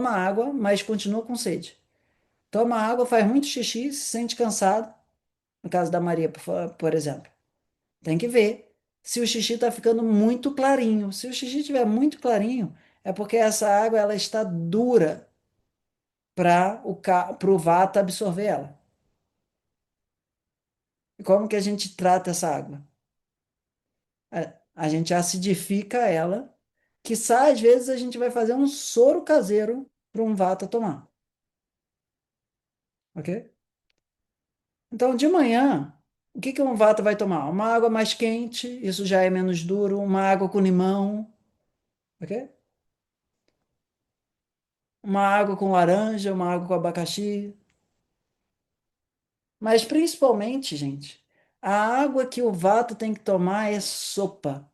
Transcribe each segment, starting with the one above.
toma água, mas continua com sede. Toma água, faz muito xixi, se sente cansado. No caso da Maria, por exemplo. Tem que ver se o xixi está ficando muito clarinho. Se o xixi estiver muito clarinho, é porque essa água ela está dura para o vata absorver ela. E como que a gente trata essa água? A gente acidifica ela, quiçá às vezes a gente vai fazer um soro caseiro para um vata tomar, ok? Então, de manhã, o que que um vata vai tomar? Uma água mais quente, isso já é menos duro, uma água com limão, ok? Uma água com laranja, uma água com abacaxi. Mas principalmente, gente, a água que o vata tem que tomar é sopa,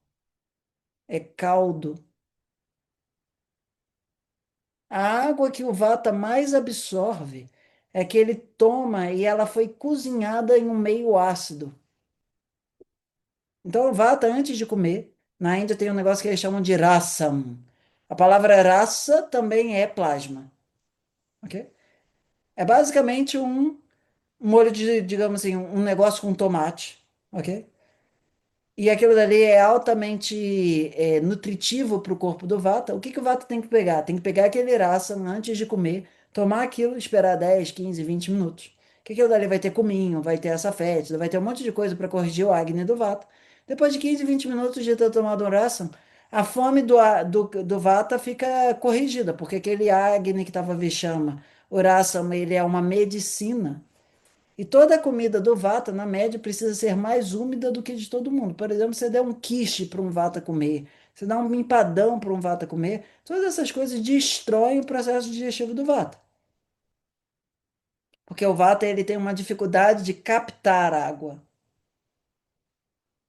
é caldo. A água que o vata mais absorve é que ele toma e ela foi cozinhada em um meio ácido. Então, o vata, antes de comer, na Índia tem um negócio que eles chamam de rasam. A palavra rasa também é plasma, ok? É basicamente um molho de, digamos assim, um negócio com tomate, ok? E aquilo dali é altamente nutritivo para o corpo do Vata. O que que o Vata tem que pegar? Tem que pegar aquele ração antes de comer, tomar aquilo, esperar 10, 15, 20 minutos. Que aquilo dali vai ter cominho, vai ter essa fétida, vai ter um monte de coisa para corrigir o Agni do Vata. Depois de 15, 20 minutos de ter tomado um ração, a fome do Vata fica corrigida, porque aquele Agni que estava vexama, o ração, ele é uma medicina. E toda a comida do Vata, na média, precisa ser mais úmida do que de todo mundo. Por exemplo, você der um quiche para um Vata comer, você dá um empadão para um Vata comer, todas essas coisas destroem o processo digestivo do Vata. Porque o Vata ele tem uma dificuldade de captar água.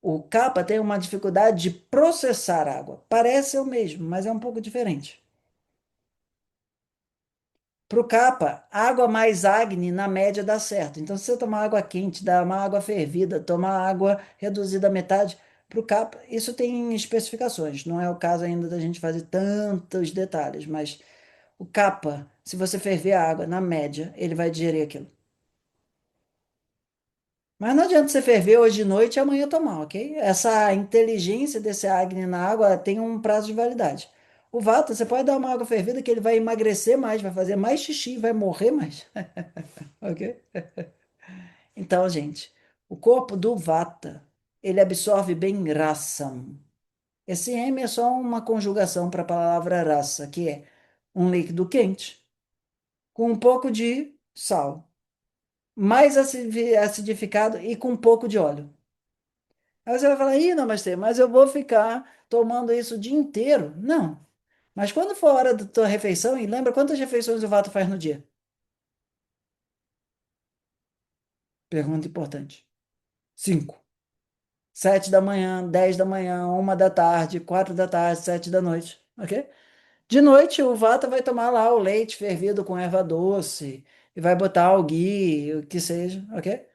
O Kapha tem uma dificuldade de processar água. Parece o mesmo, mas é um pouco diferente. Para o capa, água mais Agni, na média, dá certo. Então, se você tomar água quente, dar uma água fervida, tomar água reduzida à metade, para o capa, isso tem especificações. Não é o caso ainda da gente fazer tantos detalhes, mas o capa, se você ferver a água, na média, ele vai digerir aquilo. Mas não adianta você ferver hoje de noite e amanhã tomar, ok? Essa inteligência desse Agni na água tem um prazo de validade. O Vata, você pode dar uma água fervida que ele vai emagrecer mais, vai fazer mais xixi, vai morrer mais, ok? Então, gente, o corpo do Vata, ele absorve bem rasam. Esse M é só uma conjugação para a palavra rasa, que é um líquido quente com um pouco de sal, mais acidificado e com um pouco de óleo. Aí você vai falar, ih, Namastê, mas eu vou ficar tomando isso o dia inteiro? Não. Mas quando for a hora da tua refeição, e lembra quantas refeições o Vata faz no dia? Pergunta importante. 5. 7 da manhã, 10 da manhã, 1 da tarde, 4 da tarde, 7 da noite, ok? De noite, o Vata vai tomar lá o leite fervido com erva doce e vai botar o ghee, o que seja, ok?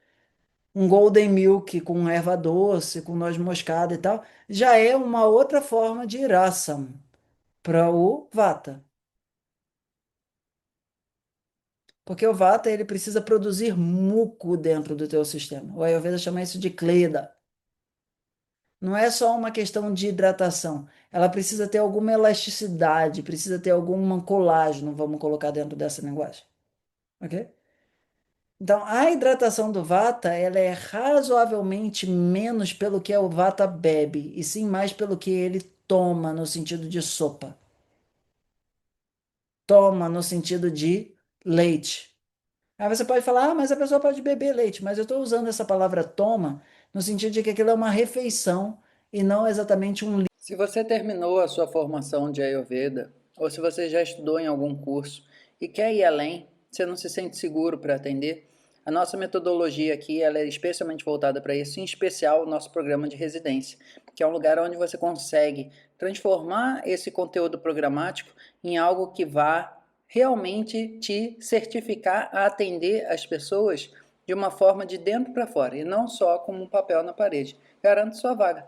Um golden milk com erva doce, com noz moscada e tal, já é uma outra forma de rasam para o Vata. Porque o Vata, ele precisa produzir muco dentro do teu sistema. O Ayurveda chama isso de kleda. Não é só uma questão de hidratação. Ela precisa ter alguma elasticidade, precisa ter algum colágeno, vamos colocar dentro dessa linguagem. Ok? Então, a hidratação do Vata, ela é razoavelmente menos pelo que o Vata bebe, e sim mais pelo que ele toma, no sentido de sopa. Toma, no sentido de leite. Aí você pode falar, ah, mas a pessoa pode beber leite, mas eu estou usando essa palavra toma no sentido de que aquilo é uma refeição e não exatamente um. Se você terminou a sua formação de Ayurveda, ou se você já estudou em algum curso e quer ir além, você não se sente seguro para atender, a nossa metodologia aqui ela é especialmente voltada para isso, em especial o nosso programa de residência, que é um lugar onde você consegue transformar esse conteúdo programático em algo que vá realmente te certificar a atender as pessoas de uma forma de dentro para fora, e não só como um papel na parede. Garanto sua vaga.